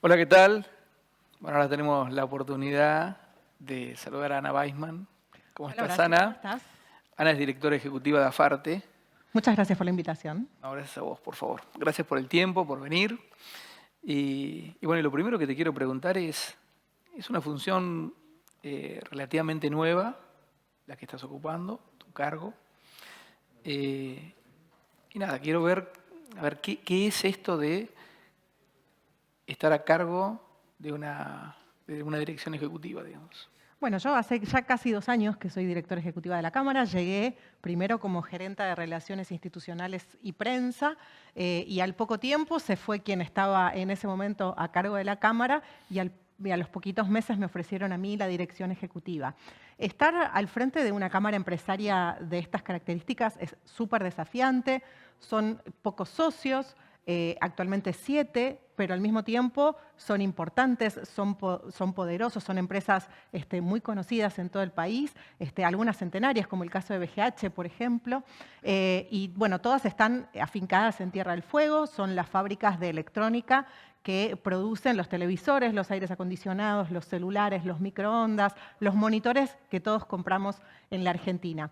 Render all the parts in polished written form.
Hola, ¿qué tal? Bueno, ahora tenemos la oportunidad de saludar a Ana Weisman. ¿Cómo Hola estás, Horacio, ¿cómo Ana? estás? Ana es directora ejecutiva de Afarte. Muchas gracias por la invitación. No, gracias a vos, por favor. Gracias por el tiempo, por venir. Y bueno, lo primero que te quiero preguntar es una función relativamente nueva, la que estás ocupando, tu cargo. Eh, y nada, quiero ver, a ver, ¿qué es esto de estar a cargo de una dirección ejecutiva, digamos? Bueno, yo hace ya casi 2 años que soy directora ejecutiva de la Cámara. Llegué primero como gerenta de Relaciones Institucionales y Prensa y al poco tiempo se fue quien estaba en ese momento a cargo de la Cámara y a los poquitos meses me ofrecieron a mí la dirección ejecutiva. Estar al frente de una Cámara empresaria de estas características es súper desafiante, son pocos socios, actualmente 7, pero al mismo tiempo son importantes, son poderosos, son empresas muy conocidas en todo el país, algunas centenarias, como el caso de BGH, por ejemplo. Y bueno, todas están afincadas en Tierra del Fuego, son las fábricas de electrónica que producen los televisores, los aires acondicionados, los celulares, los microondas, los monitores que todos compramos en la Argentina.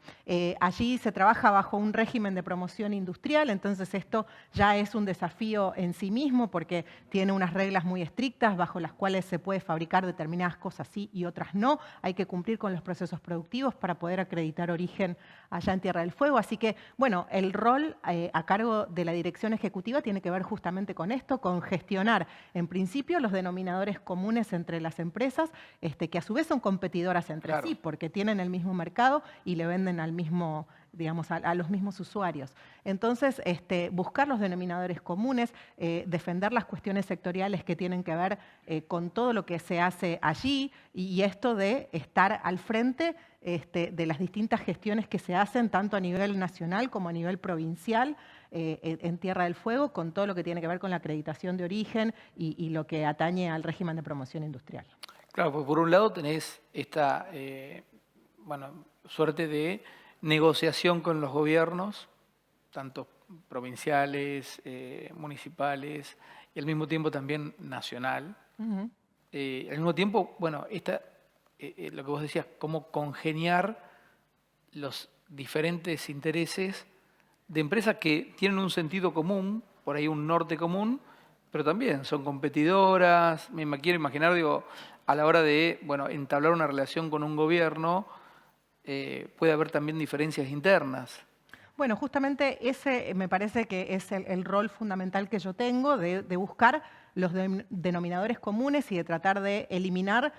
Allí se trabaja bajo un régimen de promoción industrial, entonces esto ya es un desafío en sí mismo porque tiene unas reglas muy estrictas bajo las cuales se puede fabricar determinadas cosas sí y otras no. Hay que cumplir con los procesos productivos para poder acreditar origen allá en Tierra del Fuego. Así que, bueno, el rol a cargo de la dirección ejecutiva tiene que ver justamente con esto, con gestionar, en principio, los denominadores comunes entre las empresas, que a su vez son competidoras entre Claro. sí, porque tienen el mismo mercado y le venden al mismo, digamos, a los mismos usuarios. Entonces, buscar los denominadores comunes, defender las cuestiones sectoriales que tienen que ver con todo lo que se hace allí y esto de estar al frente de las distintas gestiones que se hacen tanto a nivel nacional como a nivel provincial en Tierra del Fuego, con todo lo que tiene que ver con la acreditación de origen y lo que atañe al régimen de promoción industrial. Claro, pues por un lado tenés esta suerte de negociación con los gobiernos, tanto provinciales, municipales y al mismo tiempo también nacional. Uh-huh. Al mismo tiempo, bueno, lo que vos decías, cómo congeniar los diferentes intereses de empresas que tienen un sentido común, por ahí un norte común, pero también son competidoras. Me quiero imaginar, digo, a la hora de, bueno, entablar una relación con un gobierno, puede haber también diferencias internas. Bueno, justamente ese me parece que es el rol fundamental que yo tengo de buscar los denominadores comunes y de tratar de eliminar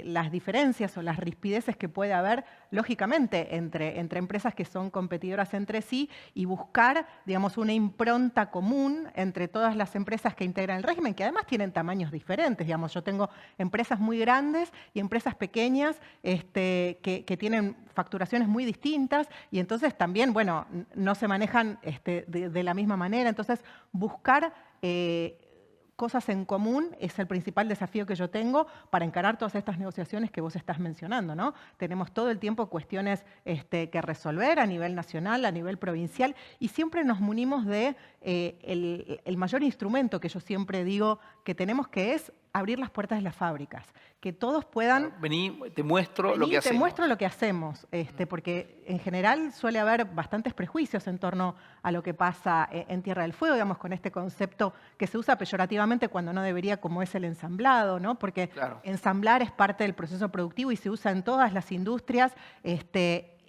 las diferencias o las rispideces que puede haber, lógicamente, entre empresas que son competidoras entre sí y buscar, digamos, una impronta común entre todas las empresas que integran el régimen, que además tienen tamaños diferentes. Digamos, yo tengo empresas muy grandes y empresas pequeñas que tienen facturaciones muy distintas y entonces también, bueno, no se manejan de la misma manera. Entonces, buscar cosas en común es el principal desafío que yo tengo para encarar todas estas negociaciones que vos estás mencionando, ¿no? Tenemos todo el tiempo cuestiones que resolver a nivel nacional, a nivel provincial, y siempre nos munimos de el mayor instrumento que yo siempre digo que tenemos, que es abrir las puertas de las fábricas, que todos puedan... Vení, te muestro lo Vení, que te hacemos. muestro lo que hacemos, porque en general suele haber bastantes prejuicios en torno a lo que pasa en Tierra del Fuego, digamos, con este concepto que se usa peyorativamente cuando no debería, como es el ensamblado, ¿no? Porque Claro. ensamblar es parte del proceso productivo y se usa en todas las industrias,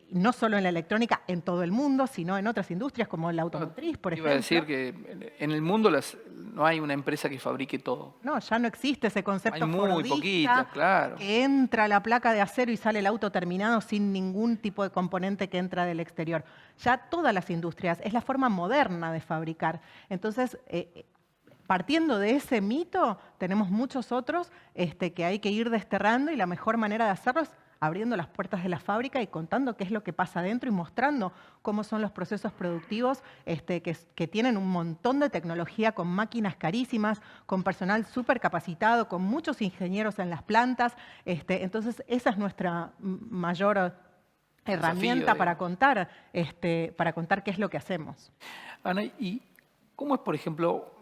no solo en la electrónica, en todo el mundo, sino en otras industrias como la automotriz, por ejemplo. Iba a decir que en el mundo no hay una empresa que fabrique todo. No, ya no existe ese concepto Hay muy fordista poquitas, claro. que entra la placa de acero y sale el auto terminado sin ningún tipo de componente que entra del exterior. Ya todas las industrias, es la forma moderna de fabricar. Entonces, partiendo de ese mito, tenemos muchos otros que hay que ir desterrando y la mejor manera de hacerlo es abriendo las puertas de la fábrica y contando qué es lo que pasa adentro y mostrando cómo son los procesos productivos que tienen un montón de tecnología, con máquinas carísimas, con personal súper capacitado, con muchos ingenieros en las plantas. Entonces, esa es nuestra mayor herramienta para contar qué es lo que hacemos. Ana, ¿y cómo es, por ejemplo,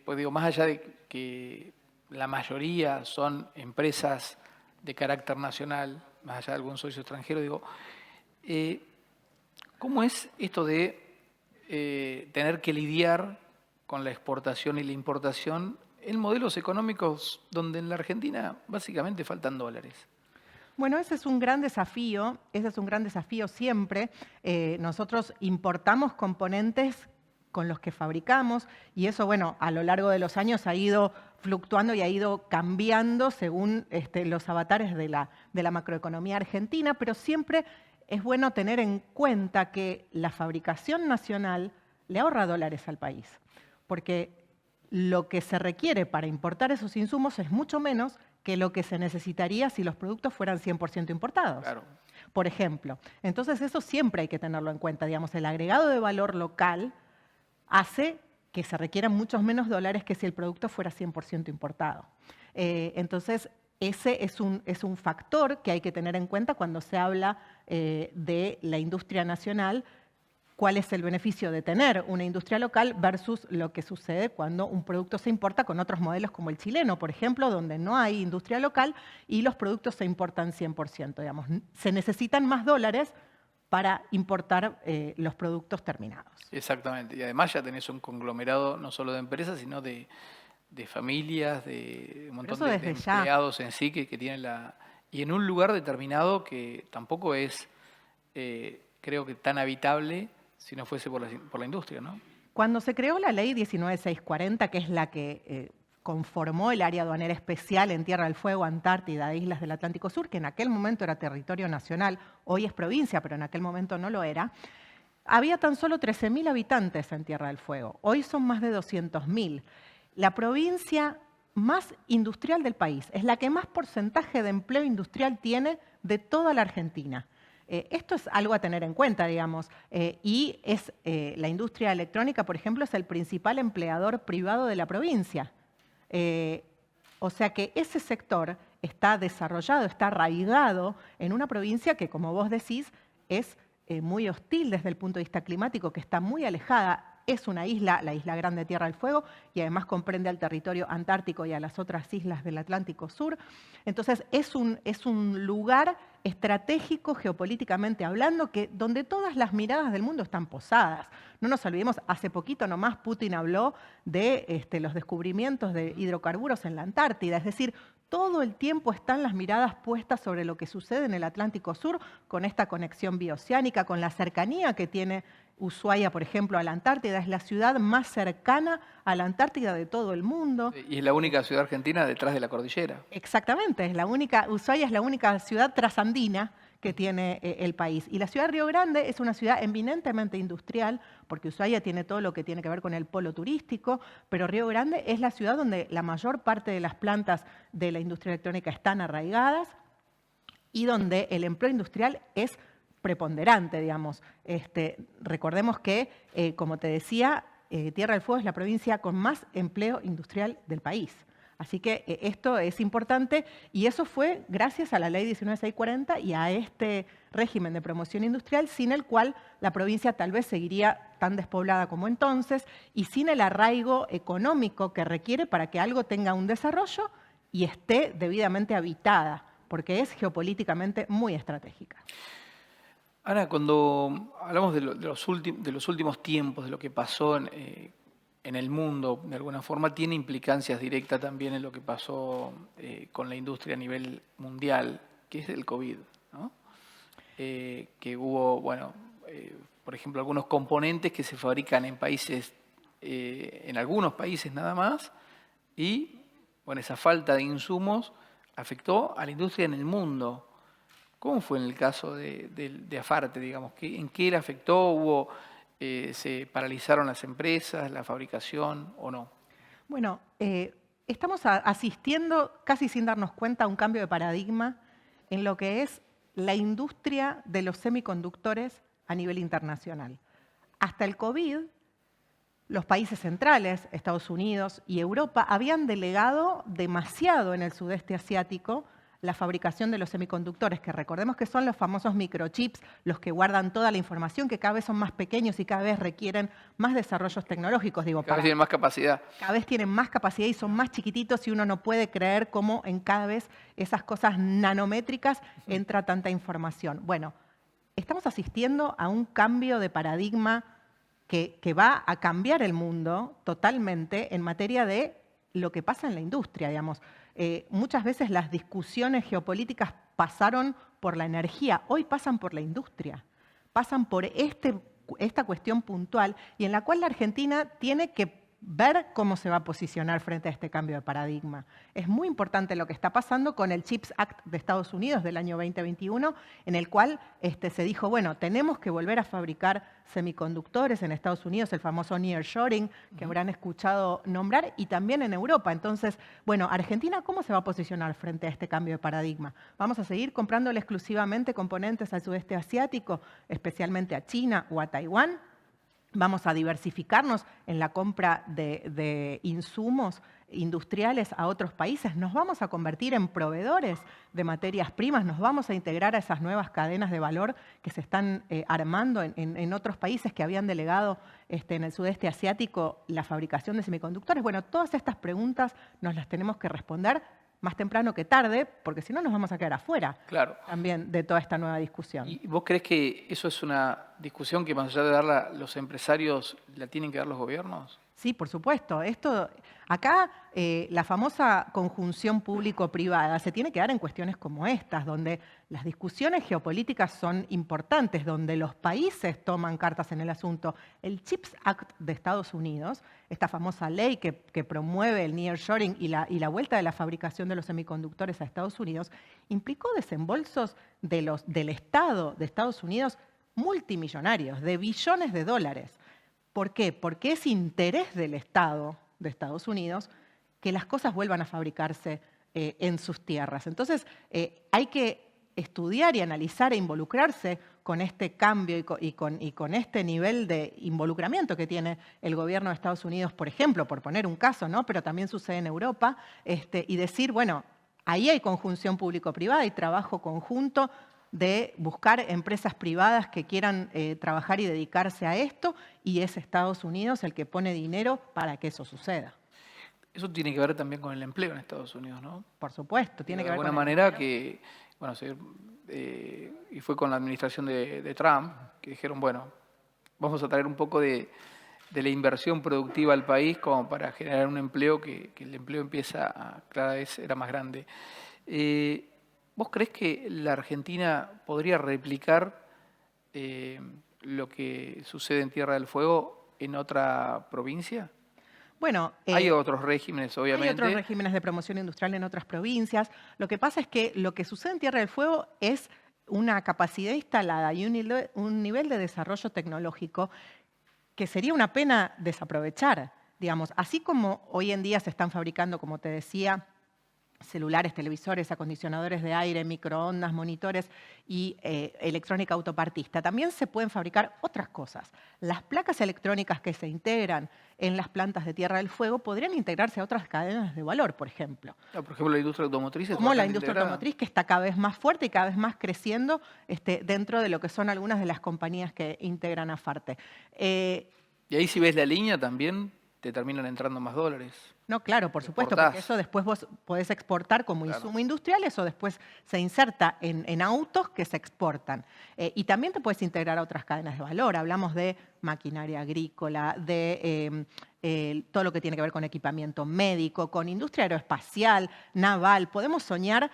pues digo, más allá de que la mayoría son empresas de carácter nacional, más allá de algún socio extranjero, digo, ¿cómo es esto de tener que lidiar con la exportación y la importación en modelos económicos donde en la Argentina básicamente faltan dólares? Bueno, ese es un gran desafío siempre. Nosotros importamos componentes con los que fabricamos y eso, bueno, a lo largo de los años ha ido fluctuando y ha ido cambiando según los avatares de la macroeconomía argentina, pero siempre es bueno tener en cuenta que la fabricación nacional le ahorra dólares al país, porque lo que se requiere para importar esos insumos es mucho menos que lo que se necesitaría si los productos fueran 100% importados. Claro. Por ejemplo. Entonces eso siempre hay que tenerlo en cuenta. Digamos, el agregado de valor local hace que se requieran muchos menos dólares que si el producto fuera 100% importado. Entonces, ese es un factor que hay que tener en cuenta cuando se habla de la industria nacional. ¿Cuál es el beneficio de tener una industria local versus lo que sucede cuando un producto se importa con otros modelos como el chileno, por ejemplo, donde no hay industria local y los productos se importan 100%? Digamos, se necesitan más dólares para importar los productos terminados. Exactamente. Y además ya tenés un conglomerado no solo de empresas, sino de familias, de un montón de empleados en sí que tienen la... Y en un lugar determinado que tampoco es, creo que tan habitable si no fuese por la industria, ¿no? Cuando se creó la ley 19640, que es la que conformó el área aduanera especial en Tierra del Fuego, Antártida e Islas del Atlántico Sur, que en aquel momento era territorio nacional, hoy es provincia, pero en aquel momento no lo era, había tan solo 13.000 habitantes en Tierra del Fuego. Hoy son más de 200.000. La provincia más industrial del país, es la que más porcentaje de empleo industrial tiene de toda la Argentina. Esto es algo a tener en cuenta, digamos, y la industria electrónica, por ejemplo, es el principal empleador privado de la provincia. O sea que ese sector está desarrollado, está arraigado en una provincia que, como vos decís, es muy hostil desde el punto de vista climático, que está muy alejada. Es una isla, la isla Grande Tierra del Fuego, y además comprende al territorio antártico y a las otras islas del Atlántico Sur. Entonces es un lugar estratégico geopolíticamente hablando donde todas las miradas del mundo están posadas. No nos olvidemos, hace poquito nomás Putin habló de los descubrimientos de hidrocarburos en la Antártida, es decir, todo el tiempo están las miradas puestas sobre lo que sucede en el Atlántico Sur con esta conexión bioceánica, con la cercanía que tiene Ushuaia, por ejemplo, a la Antártida. Es la ciudad más cercana a la Antártida de todo el mundo. Y es la única ciudad argentina detrás de la cordillera. Exactamente, Ushuaia es la única ciudad trasandina que tiene el país. Y la ciudad de Río Grande es una ciudad eminentemente industrial, porque Ushuaia tiene todo lo que tiene que ver con el polo turístico, pero Río Grande es la ciudad donde la mayor parte de las plantas de la industria electrónica están arraigadas y donde el empleo industrial es preponderante, digamos. Recordemos que, como te decía, Tierra del Fuego es la provincia con más empleo industrial del país. Así que esto es importante y eso fue gracias a la ley 19640 y a este régimen de promoción industrial sin el cual la provincia tal vez seguiría tan despoblada como entonces y sin el arraigo económico que requiere para que algo tenga un desarrollo y esté debidamente habitada, porque es geopolíticamente muy estratégica. Ana, cuando hablamos de los últimos tiempos, de lo que pasó en el mundo, de alguna forma, tiene implicancias directas también en lo que pasó con la industria a nivel mundial, que es el COVID, ¿no? Que hubo, bueno, por ejemplo, algunos componentes que se fabrican en países, en algunos países nada más, y bueno, esa falta de insumos afectó a la industria en el mundo. ¿Cómo fue en el caso de Afarte, digamos? ¿En qué le afectó? ¿Se paralizaron las empresas, la fabricación o no? Bueno, estamos asistiendo casi sin darnos cuenta a un cambio de paradigma en lo que es la industria de los semiconductores a nivel internacional. Hasta el COVID, los países centrales, Estados Unidos y Europa, habían delegado demasiado en el sudeste asiático la fabricación de los semiconductores, que recordemos que son los famosos microchips, los que guardan toda la información, que cada vez son más pequeños y cada vez requieren más desarrollos tecnológicos. Digo, Cada vez tienen más capacidad. Cada vez tienen más capacidad y son más chiquititos y uno no puede creer cómo en cada vez esas cosas nanométricas entra tanta información. Bueno, estamos asistiendo a un cambio de paradigma que va a cambiar el mundo totalmente en materia de lo que pasa en la industria, digamos. Muchas veces las discusiones geopolíticas pasaron por la energía, hoy pasan por la industria, pasan por esta cuestión puntual y en la cual la Argentina tiene que ver cómo se va a posicionar frente a este cambio de paradigma. Es muy importante lo que está pasando con el CHIPS Act de Estados Unidos del año 2021, en el cual se dijo, bueno, tenemos que volver a fabricar semiconductores en Estados Unidos, el famoso nearshoring, que habrán escuchado nombrar, y también en Europa. Entonces, bueno, Argentina, ¿cómo se va a posicionar frente a este cambio de paradigma? ¿Vamos a seguir comprándole exclusivamente componentes al sudeste asiático, especialmente a China o a Taiwán? ¿Vamos a diversificarnos en la compra de insumos industriales a otros países? ¿Nos vamos a convertir en proveedores de materias primas? ¿Nos vamos a integrar a esas nuevas cadenas de valor que se están armando en otros países que habían delegado en el sudeste asiático la fabricación de semiconductores? Bueno, todas estas preguntas nos las tenemos que responder más temprano que tarde, porque si no nos vamos a quedar afuera también de toda esta nueva discusión. ¿Y vos crees que eso es una discusión que más allá de darla los empresarios, la tienen que dar los gobiernos? Sí, por supuesto. Acá la famosa conjunción público-privada se tiene que dar en cuestiones como estas, donde las discusiones geopolíticas son importantes, donde los países toman cartas en el asunto. El CHIPS Act de Estados Unidos, esta famosa ley que promueve el nearshoring y la vuelta de la fabricación de los semiconductores a Estados Unidos, implicó desembolsos del Estado de Estados Unidos multimillonarios, de billones de dólares. ¿Por qué? Porque es interés del Estado de Estados Unidos que las cosas vuelvan a fabricarse en sus tierras. Entonces, hay que estudiar y analizar e involucrarse con este cambio y con este nivel de involucramiento que tiene el gobierno de Estados Unidos, por ejemplo, por poner un caso, ¿no? Pero también sucede en Europa, y decir, bueno, ahí hay conjunción público-privada y trabajo conjunto de buscar empresas privadas que quieran trabajar y dedicarse a esto, y es Estados Unidos el que pone dinero para que eso suceda. Eso tiene que ver también con el empleo en Estados Unidos, ¿no? Por supuesto, tiene que ver con de alguna manera que, bueno, y fue con la administración de Trump, que dijeron, bueno, vamos a traer un poco de la inversión productiva al país como para generar un empleo que el empleo empieza cada vez era más grande. ¿Vos creés que la Argentina podría replicar lo que sucede en Tierra del Fuego en otra provincia? Bueno, hay otros regímenes, obviamente. Hay otros regímenes de promoción industrial en otras provincias. Lo que pasa es que lo que sucede en Tierra del Fuego es una capacidad instalada y un nivel de desarrollo tecnológico que sería una pena desaprovechar. Digamos, así como hoy en día se están fabricando, como te decía, celulares, televisores, acondicionadores de aire, microondas, monitores y electrónica autopartista. También se pueden fabricar otras cosas. Las placas electrónicas que se integran en las plantas de Tierra del Fuego podrían integrarse a otras cadenas de valor, por ejemplo. Por ejemplo, la industria automotriz. Como la industria automotriz, que está cada vez más fuerte y cada vez más creciendo dentro de lo que son algunas de las compañías que integran a Farte. Y ahí si ves la línea también te terminan entrando más dólares. No, claro, por supuesto, porque eso después vos podés exportar como insumo industrial, eso después se inserta en autos que se exportan. Y también te puedes integrar a otras cadenas de valor. Hablamos de maquinaria agrícola, de todo lo que tiene que ver con equipamiento médico, con industria aeroespacial, naval. Podemos soñar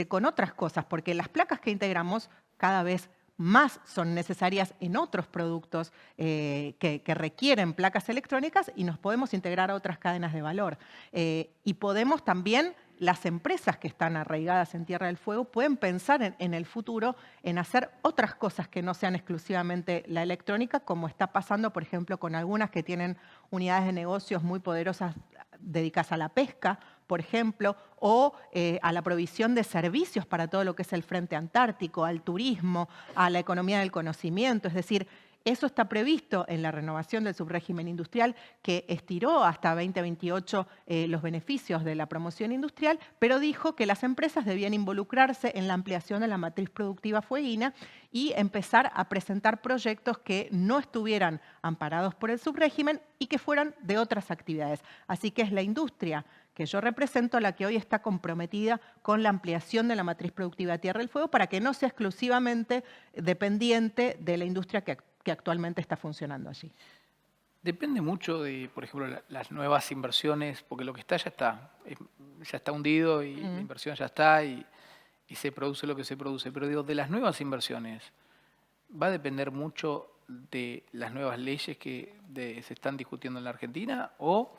con otras cosas, porque las placas que integramos cada vez más son necesarias en otros productos que requieren placas electrónicas y nos podemos integrar a otras cadenas de valor. Y podemos también, las empresas que están arraigadas en Tierra del Fuego pueden pensar en el futuro en hacer otras cosas que no sean exclusivamente la electrónica, como está pasando, por ejemplo, con algunas que tienen unidades de negocios muy poderosas dedicadas a la pesca, por ejemplo, o a la provisión de servicios para todo lo que es el frente antártico, al turismo, a la economía del conocimiento. Es decir, Eso está previsto en la renovación del subrégimen industrial, que estiró hasta 2028 los beneficios de la promoción industrial, pero dijo que las empresas debían involucrarse en la ampliación de la matriz productiva fueguina y empezar a presentar proyectos que no estuvieran amparados por el subrégimen y que fueran de otras actividades. Así que es la industria que yo represento la que hoy está comprometida con la ampliación de la matriz productiva de Tierra del Fuego para que no sea exclusivamente dependiente de la industria que actualmente está funcionando allí. Depende mucho de, por ejemplo, las nuevas inversiones, porque lo que está ya está hundido y la inversión ya está y se produce lo que se produce. Pero digo, de las nuevas inversiones, ¿va a depender mucho de las nuevas leyes que se están discutiendo en la Argentina o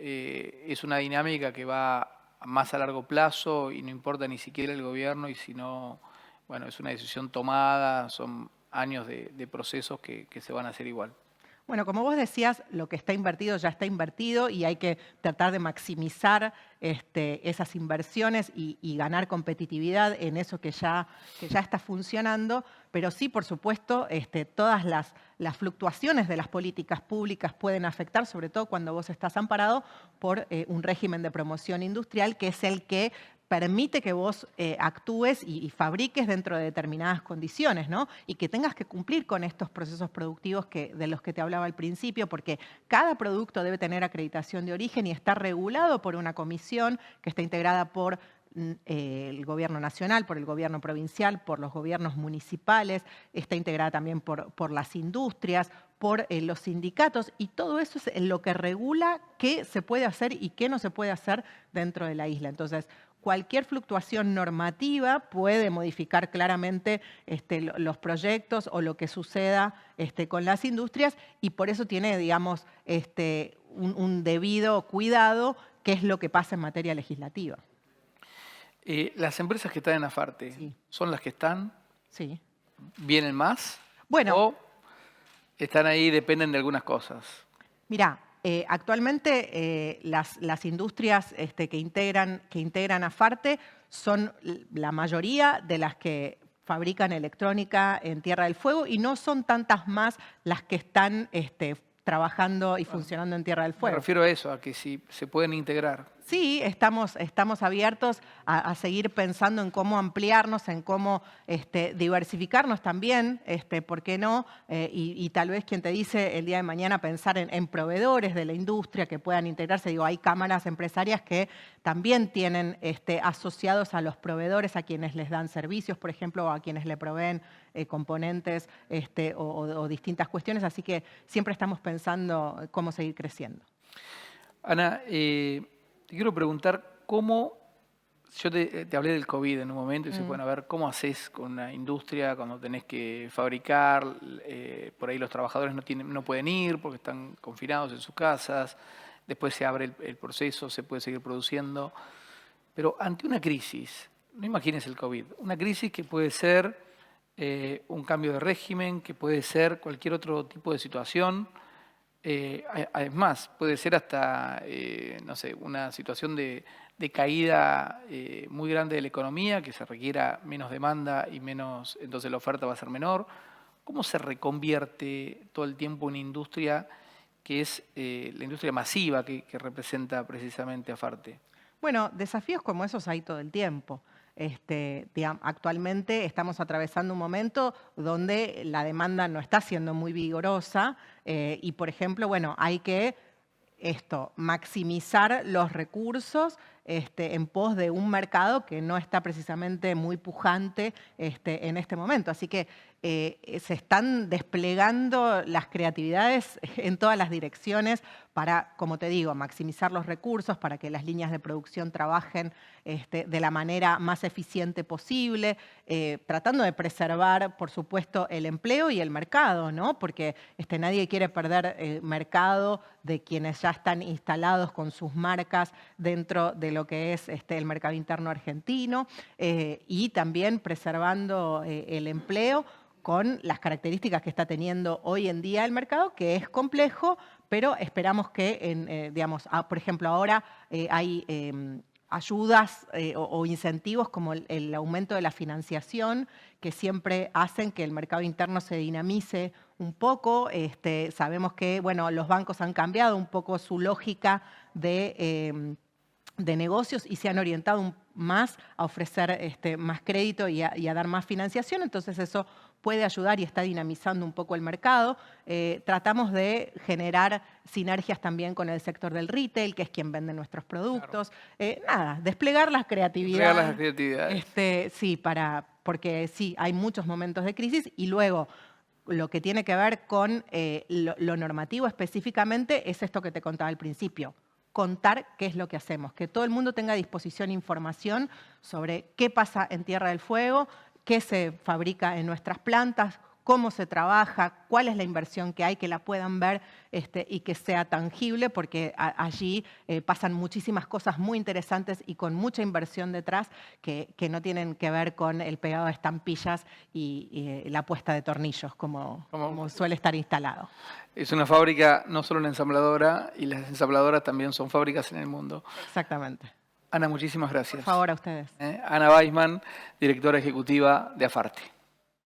es una dinámica que va más a largo plazo y no importa ni siquiera el gobierno y si no, bueno, es una decisión tomada, son años de procesos que se van a hacer igual? Bueno, como vos decías, lo que está invertido ya está invertido y hay que tratar de maximizar esas inversiones y ganar competitividad en eso que ya está funcionando, pero sí, por supuesto, todas las fluctuaciones de las políticas públicas pueden afectar, sobre todo cuando vos estás amparado por un régimen de promoción industrial que es el que permite que vos actúes y fabriques dentro de determinadas condiciones, ¿no? Y que tengas que cumplir con estos procesos productivos de los que te hablaba al principio, porque cada producto debe tener acreditación de origen y está regulado por una comisión que está integrada por el gobierno nacional, por el gobierno provincial, por los gobiernos municipales, está integrada también por las industrias, por los sindicatos, y todo eso es lo que regula qué se puede hacer y qué no se puede hacer dentro de la isla. Entonces, cualquier fluctuación normativa puede modificar claramente los proyectos o lo que suceda con las industrias y por eso tiene, digamos, un debido cuidado qué es lo que pasa en materia legislativa. Las empresas que están en Afarte, Sí. ¿son las que están? Sí. ¿Vienen más? Bueno. ¿O están ahí, dependen de algunas cosas? Mirá, actualmente las industrias que integran Afarte son la mayoría de las que fabrican electrónica en Tierra del Fuego y no son tantas más las que están trabajando y funcionando en Tierra del Me Fuego. refiero a eso, a que si se pueden integrar. Sí, estamos abiertos a seguir pensando en cómo ampliarnos, en cómo diversificarnos también, ¿por qué no? Y tal vez quien te dice el día de mañana pensar en proveedores de la industria que puedan integrarse. Digo, hay cámaras empresarias que también tienen asociados a los proveedores a quienes les dan servicios, por ejemplo, o a quienes le proveen componentes o distintas cuestiones. Así que siempre estamos pensando cómo seguir creciendo. Ana, te quiero preguntar cómo, yo te hablé del COVID en un momento y se pueden ver cómo haces con una industria cuando tenés que fabricar, por ahí los trabajadores no pueden ir porque están confinados en sus casas, después se abre el proceso, se puede seguir produciendo, pero ante una crisis, no imagines el COVID, una crisis que puede ser un cambio de régimen, que puede ser cualquier otro tipo de situación. Además, puede ser hasta, no sé, una situación de caída muy grande de la economía, que se requiera menos demanda y menos, entonces la oferta va a ser menor. ¿Cómo se reconvierte todo el tiempo una industria que es la industria masiva que representa precisamente Afarte? Bueno, desafíos como esos hay todo el tiempo. Actualmente estamos atravesando un momento donde la demanda no está siendo muy vigorosa y, por ejemplo, bueno, hay que maximizar los recursos en pos de un mercado que no está precisamente muy pujante en este momento. Así que se están desplegando las creatividades en todas las direcciones para, como te digo, maximizar los recursos, para que las líneas de producción trabajen de la manera más eficiente posible, tratando de preservar, por supuesto, el empleo y el mercado, ¿no? Porque nadie quiere perder mercado de quienes ya están instalados con sus marcas dentro de lo que es el mercado interno argentino y también preservando el empleo con las características que está teniendo hoy en día el mercado, que es complejo, pero esperamos que, digamos, por ejemplo, ahora hay ayudas o incentivos como el aumento de la financiación, que siempre hacen que el mercado interno se dinamice un poco. Sabemos que bueno, los bancos han cambiado un poco su lógica de negocios y se han orientado más a ofrecer más crédito y a dar más financiación, entonces eso puede ayudar y está dinamizando un poco el mercado. Tratamos de generar sinergias también con el sector del retail, que es quien vende nuestros productos. Claro. Desplegar la creatividad. Desplegar las creatividades. Sí, porque sí, hay muchos momentos de crisis y luego lo que tiene que ver con lo normativo específicamente es esto que te contaba al principio. Contar qué es lo que hacemos, que todo el mundo tenga a disposición información sobre qué pasa en Tierra del Fuego, qué se fabrica en nuestras plantas, cómo se trabaja, cuál es la inversión que hay, que la puedan ver y que sea tangible, porque allí pasan muchísimas cosas muy interesantes y con mucha inversión detrás que no tienen que ver con el pegado de estampillas y la puesta de tornillos, como suele estar instalado. Es una fábrica, no solo una ensambladora, y las ensambladoras también son fábricas en el mundo. Exactamente. Ana, muchísimas gracias. Por favor, a ustedes. Ana Weisman, directora ejecutiva de Afarte.